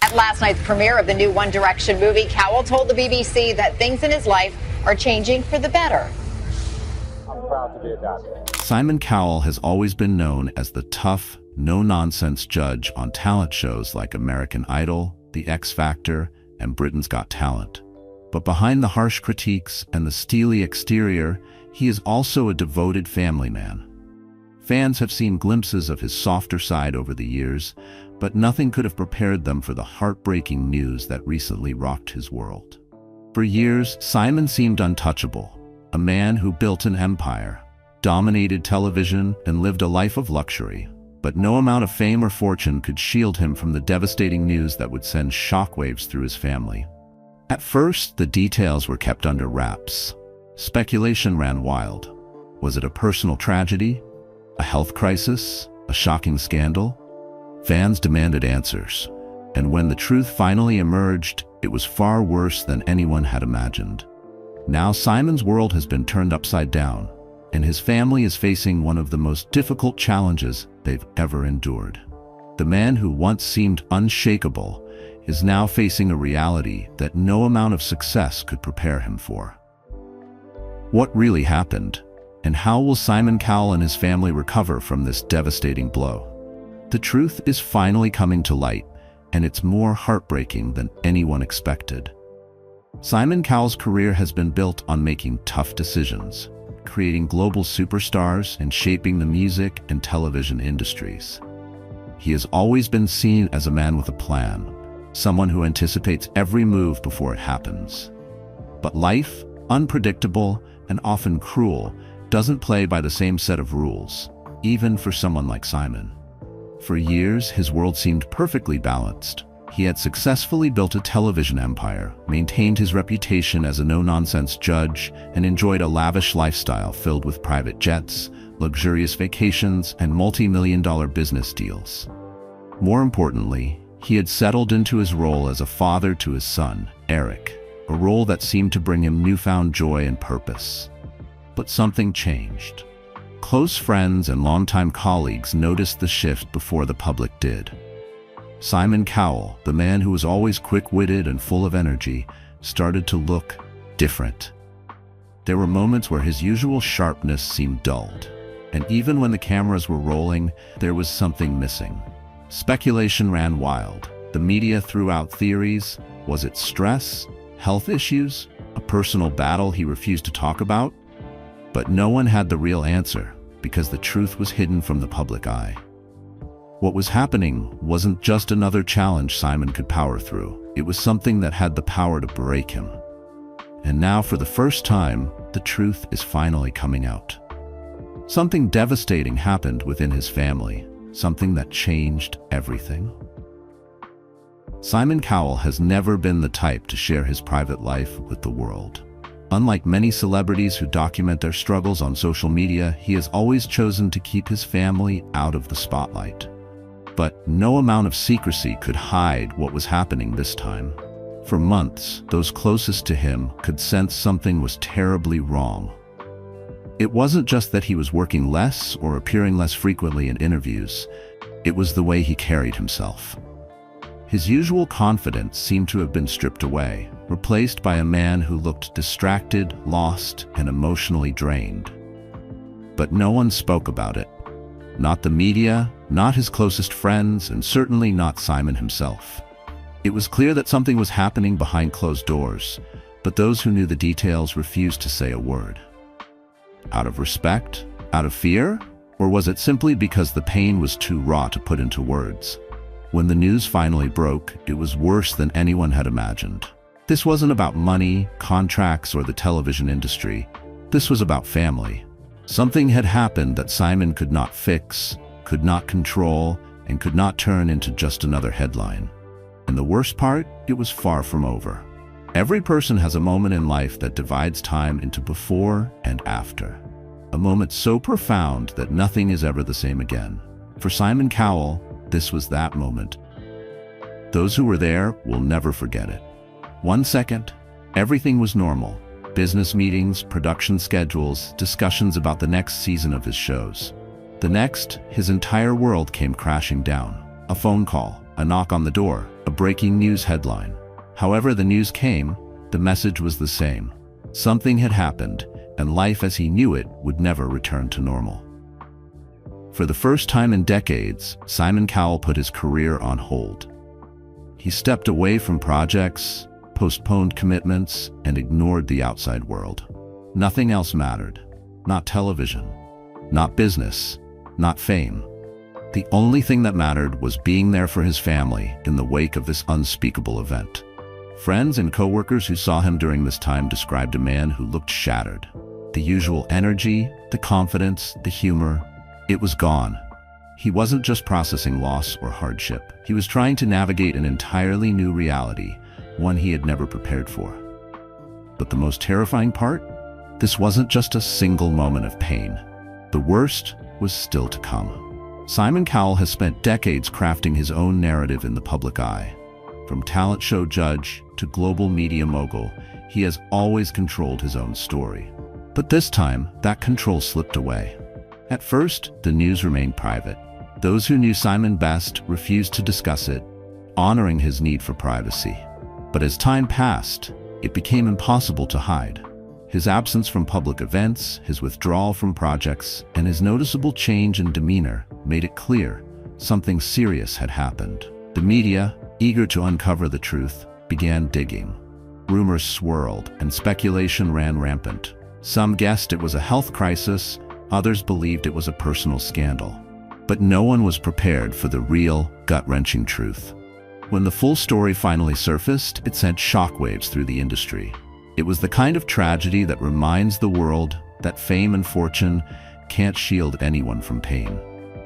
At last night's premiere of the new One Direction movie, Cowell told the BBC that things in his life are changing for the better. I'm proud to be a dad. Simon Cowell has always been known as the tough, no-nonsense judge on talent shows like American Idol, The X Factor, and Britain's Got Talent. But behind the harsh critiques and the steely exterior, he is also a devoted family man. Fans have seen glimpses of his softer side over the years, but nothing could have prepared them for the heartbreaking news that recently rocked his world. For years, Simon seemed untouchable, a man who built an empire, dominated television, and lived a life of luxury. But no amount of fame or fortune could shield him from the devastating news that would send shockwaves through his family. At first, the details were kept under wraps. Speculation ran wild. Was it a personal tragedy? A health crisis? A shocking scandal? Fans demanded answers. And when the truth finally emerged, it was far worse than anyone had imagined. Now Simon's world has been turned upside down, and his family is facing one of the most difficult challenges they've ever endured. The man who once seemed unshakable is now facing a reality that no amount of success could prepare him for. What really happened, and how will Simon Cowell and his family recover from this devastating blow? The truth is finally coming to light, and it's more heartbreaking than anyone expected. Simon Cowell's career has been built on making tough decisions, creating global superstars and shaping the music and television industries. He has always been seen as a man with a plan, someone who anticipates every move before it happens. But life, unpredictable and often cruel, doesn't play by the same set of rules, even for someone like Simon. For years, his world seemed perfectly balanced. He had successfully built a television empire, maintained his reputation as a no-nonsense judge, and enjoyed a lavish lifestyle filled with private jets, luxurious vacations, and multi-million-dollar business deals. More importantly, he had settled into his role as a father to his son, Eric, a role that seemed to bring him newfound joy and purpose. But something changed. Close friends and longtime colleagues noticed the shift before the public did. Simon Cowell, the man who was always quick-witted and full of energy, started to look different. There were moments where his usual sharpness seemed dulled, and even when the cameras were rolling, there was something missing. Speculation ran wild. The media threw out theories. Was it stress? Health issues? A personal battle he refused to talk about? But no one had the real answer, because the truth was hidden from the public eye. What was happening wasn't just another challenge Simon could power through. It was something that had the power to break him. And now, for the first time, the truth is finally coming out. Something devastating happened within his family, something that changed everything. Simon Cowell has never been the type to share his private life with the world. Unlike many celebrities who document their struggles on social media, he has always chosen to keep his family out of the spotlight. But no amount of secrecy could hide what was happening this time. For months, those closest to him could sense something was terribly wrong. It wasn't just that he was working less or appearing less frequently in interviews. It was the way he carried himself. His usual confidence seemed to have been stripped away, replaced by a man who looked distracted, lost, and emotionally drained. But no one spoke about it. Not the media, not his closest friends, and certainly not Simon himself. It was clear that something was happening behind closed doors, but those who knew the details refused to say a word. Out of respect? Out of fear? Or was it simply because the pain was too raw to put into words? When the news finally broke, it was worse than anyone had imagined. This wasn't about money, contracts, or the television industry. This was about family. Something had happened that Simon could not fix, could not control, and could not turn into just another headline. And the worst part, it was far from over. Every person has a moment in life that divides time into before and after. A moment so profound that nothing is ever the same again. For Simon Cowell, this was that moment. Those who were there will never forget it. 1 second, everything was normal. Business meetings, production schedules, discussions about the next season of his shows. The next, his entire world came crashing down. A phone call, a knock on the door, a breaking news headline. However the news came, the message was the same. Something had happened, and life as he knew it would never return to normal. For the first time in decades, Simon Cowell put his career on hold. He stepped away from projects, postponed commitments, and ignored the outside world. Nothing else mattered. Not television, not business, not fame. The only thing that mattered was being there for his family in the wake of this unspeakable event. Friends and coworkers who saw him during this time described a man who looked shattered. The usual energy, the confidence, the humor, it was gone. He wasn't just processing loss or hardship. He was trying to navigate an entirely new reality, one he had never prepared for. But the most terrifying part? This wasn't just a single moment of pain. The worst was still to come. Simon Cowell has spent decades crafting his own narrative in the public eye. From talent show judge to global media mogul, he has always controlled his own story. But this time, that control slipped away. At first, the news remained private. Those who knew Simon best refused to discuss it, honoring his need for privacy. But as time passed, it became impossible to hide. His absence from public events, his withdrawal from projects, and his noticeable change in demeanor made it clear something serious had happened. The media, eager to uncover the truth, began digging. Rumors swirled and speculation ran rampant. Some guessed it was a health crisis, others believed it was a personal scandal. But no one was prepared for the real, gut-wrenching truth. When the full story finally surfaced, it sent shockwaves through the industry. It was the kind of tragedy that reminds the world that fame and fortune can't shield anyone from pain.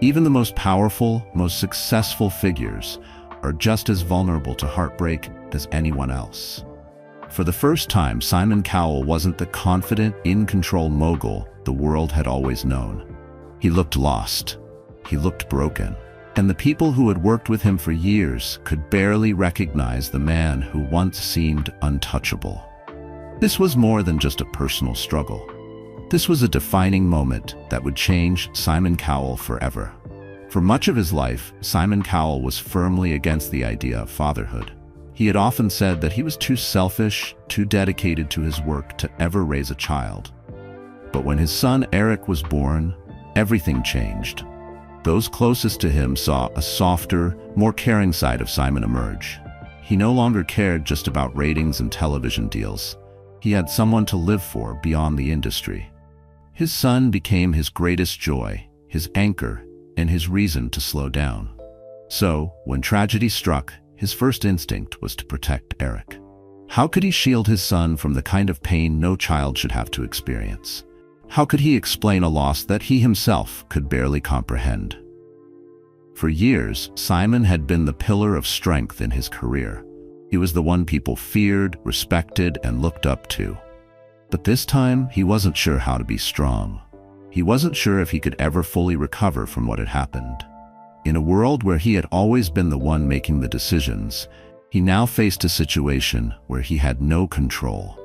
Even the most powerful, most successful figures are just as vulnerable to heartbreak as anyone else. For the first time, Simon Cowell wasn't the confident, in-control mogul the world had always known. He looked lost. He looked broken. And the people who had worked with him for years could barely recognize the man who once seemed untouchable. This was more than just a personal struggle. This was a defining moment that would change Simon Cowell forever. For much of his life, Simon Cowell was firmly against the idea of fatherhood. He had often said that he was too selfish, too dedicated to his work to ever raise a child. But when his son Eric was born, everything changed. Those closest to him saw a softer, more caring side of Simon emerge. He no longer cared just about ratings and television deals. He had someone to live for beyond the industry. His son became his greatest joy, his anchor, and his reason to slow down. So, when tragedy struck, his first instinct was to protect Eric. How could he shield his son from the kind of pain no child should have to experience? How could he explain a loss that he himself could barely comprehend? For years, Simon had been the pillar of strength in his career. He was the one people feared, respected, and looked up to. But this time, he wasn't sure how to be strong. He wasn't sure if he could ever fully recover from what had happened. In a world where he had always been the one making the decisions, he now faced a situation where he had no control.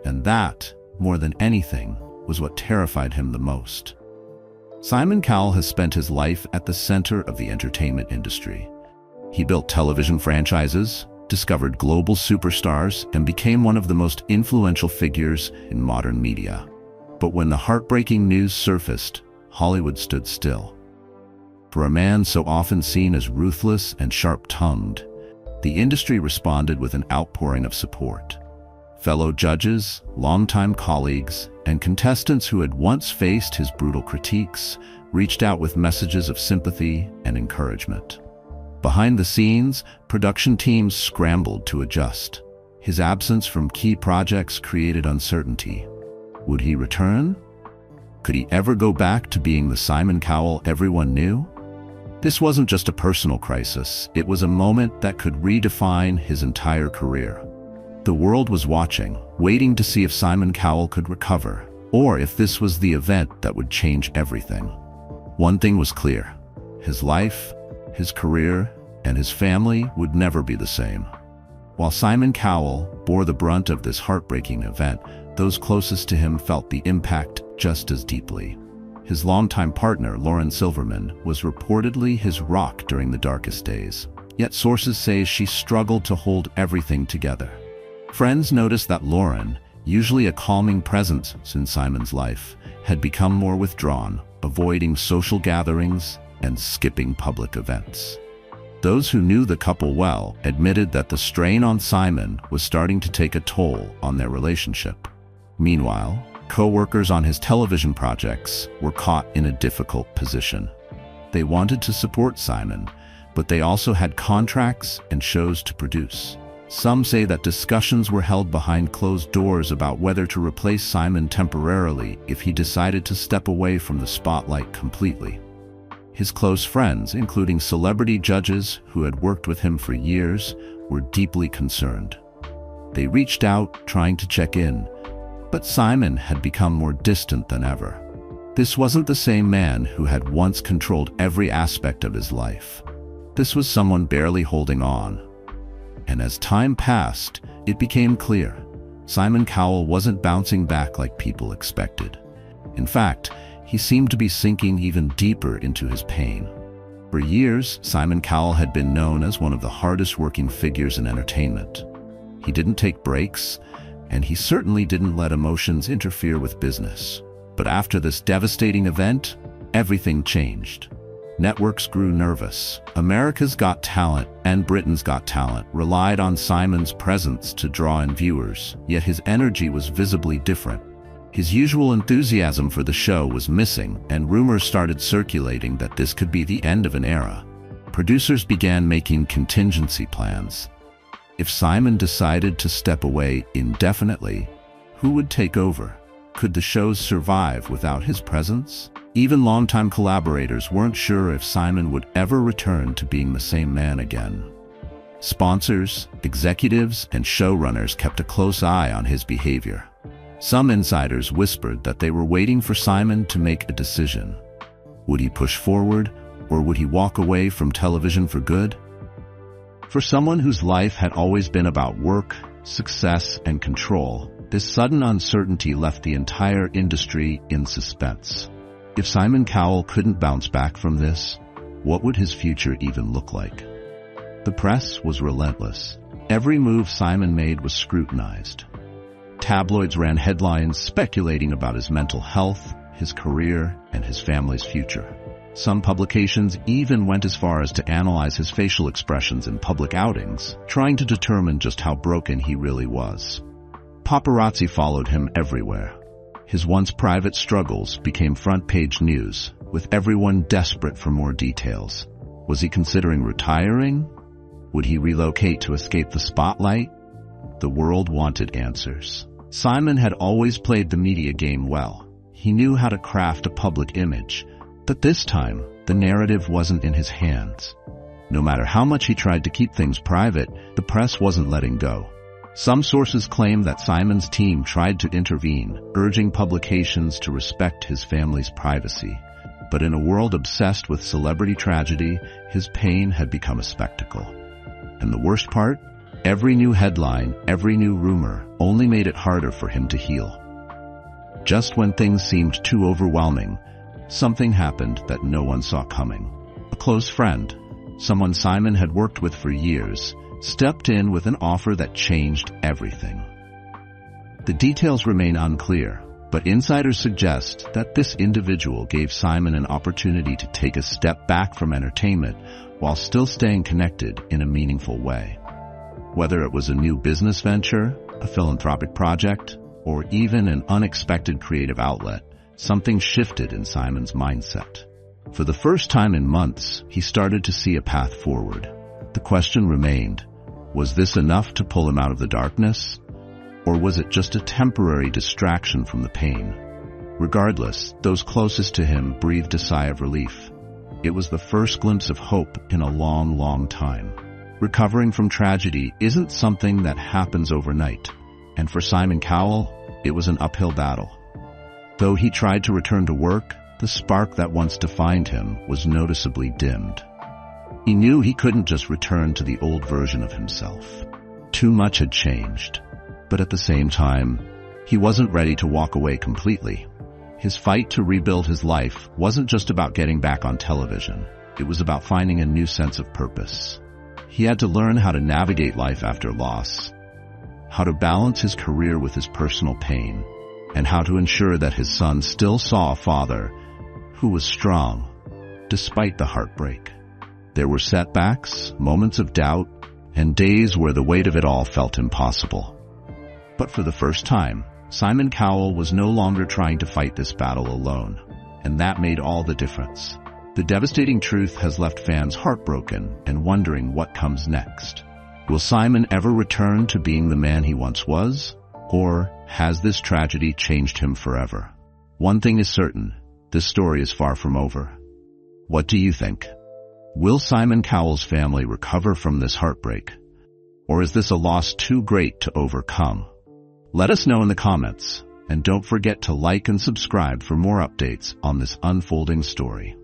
And that, more than anything, was what terrified him the most. Simon Cowell has spent his life at the center of the entertainment industry. He built television franchises, discovered global superstars, and became one of the most influential figures in modern media. But when the heartbreaking news surfaced, Hollywood stood still. For a man so often seen as ruthless and sharp-tongued, the industry responded with an outpouring of support. Fellow judges, longtime colleagues, and contestants who had once faced his brutal critiques reached out with messages of sympathy and encouragement. Behind the scenes, production teams scrambled to adjust. His absence from key projects created uncertainty. Would he return? Could he ever go back to being the Simon Cowell everyone knew? This wasn't just a personal crisis, it was a moment that could redefine his entire career. The world was watching, waiting to see if Simon Cowell could recover, or if this was the event that would change everything. One thing was clear: his life, his career, and his family would never be the same. While Simon Cowell bore the brunt of this heartbreaking event, those closest to him felt the impact just as deeply. His longtime partner, Lauren Silverman, was reportedly his rock during the darkest days. yet sources say she struggled to hold everything together. Friends noticed that Lauren, usually a calming presence in Simon's life, had become more withdrawn, avoiding social gatherings and skipping public events. Those who knew the couple well admitted that the strain on Simon was starting to take a toll on their relationship. Meanwhile, co-workers on his television projects were caught in a difficult position. They wanted to support Simon, but they also had contracts and shows to produce. Some say that discussions were held behind closed doors about whether to replace Simon temporarily if he decided to step away from the spotlight completely. His close friends, including celebrity judges who had worked with him for years, were deeply concerned. They reached out, trying to check in, but Simon had become more distant than ever. This wasn't the same man who had once controlled every aspect of his life. This was someone barely holding on. And as time passed, it became clear. Simon Cowell wasn't bouncing back like people expected. In fact, he seemed to be sinking even deeper into his pain. For years, Simon Cowell had been known as one of the hardest working figures in entertainment. He didn't take breaks, and he certainly didn't let emotions interfere with business. But after this devastating event, everything changed. Networks grew nervous. America's Got Talent and Britain's Got Talent relied on Simon's presence to draw in viewers, yet his energy was visibly different. His usual enthusiasm for the show was missing, and rumors started circulating that this could be the end of an era. Producers began making contingency plans. If Simon decided to step away indefinitely, who would take over? Could the shows survive without his presence? Even longtime collaborators weren't sure if Simon would ever return to being the same man again. Sponsors, executives, and showrunners kept a close eye on his behavior. Some insiders whispered that they were waiting for Simon to make a decision. Would he push forward, or would he walk away from television for good? For someone whose life had always been about work, success, and control, this sudden uncertainty left the entire industry in suspense. If Simon Cowell couldn't bounce back from this, what would his future even look like? The press was relentless. Every move Simon made was scrutinized. Tabloids ran headlines speculating about his mental health, his career, and his family's future. Some publications even went as far as to analyze his facial expressions in public outings, trying to determine just how broken he really was. Paparazzi followed him everywhere. His once private struggles became front-page news, with everyone desperate for more details. Was he considering retiring? Would he relocate to escape the spotlight? The world wanted answers. Simon had always played the media game well. He knew how to craft a public image, but this time, the narrative wasn't in his hands. No matter how much he tried to keep things private, the press wasn't letting go. Some sources claim that Simon's team tried to intervene, urging publications to respect his family's privacy. But in a world obsessed with celebrity tragedy, his pain had become a spectacle. And the worst part? Every new headline, every new rumor, only made it harder for him to heal. Just when things seemed too overwhelming, something happened that no one saw coming. A close friend, someone Simon had worked with for years, stepped in with an offer that changed everything. The details remain unclear, but insiders suggest that this individual gave Simon an opportunity to take a step back from entertainment while still staying connected in a meaningful way. Whether it was a new business venture, a philanthropic project, or even an unexpected creative outlet, something shifted in Simon's mindset. For the first time in months, he started to see a path forward. The question remained, was this enough to pull him out of the darkness? Or was it just a temporary distraction from the pain? Regardless, those closest to him breathed a sigh of relief. It was the first glimpse of hope in a long, long time. Recovering from tragedy isn't something that happens overnight, and for Simon Cowell, it was an uphill battle. Though he tried to return to work, the spark that once defined him was noticeably dimmed. He knew he couldn't just return to the old version of himself. Too much had changed. But at the same time, he wasn't ready to walk away completely. His fight to rebuild his life wasn't just about getting back on television. It was about finding a new sense of purpose. He had to learn how to navigate life after loss, how to balance his career with his personal pain, and how to ensure that his son still saw a father who was strong, despite the heartbreak. There were setbacks, moments of doubt, and days where the weight of it all felt impossible. But for the first time, Simon Cowell was no longer trying to fight this battle alone, and that made all the difference. The devastating truth has left fans heartbroken and wondering what comes next. Will Simon ever return to being the man he once was? Or has this tragedy changed him forever? One thing is certain, this story is far from over. What do you think? Will Simon Cowell's family recover from this heartbreak? Or is this a loss too great to overcome? Let us know in the comments, and don't forget to like and subscribe for more updates on this unfolding story.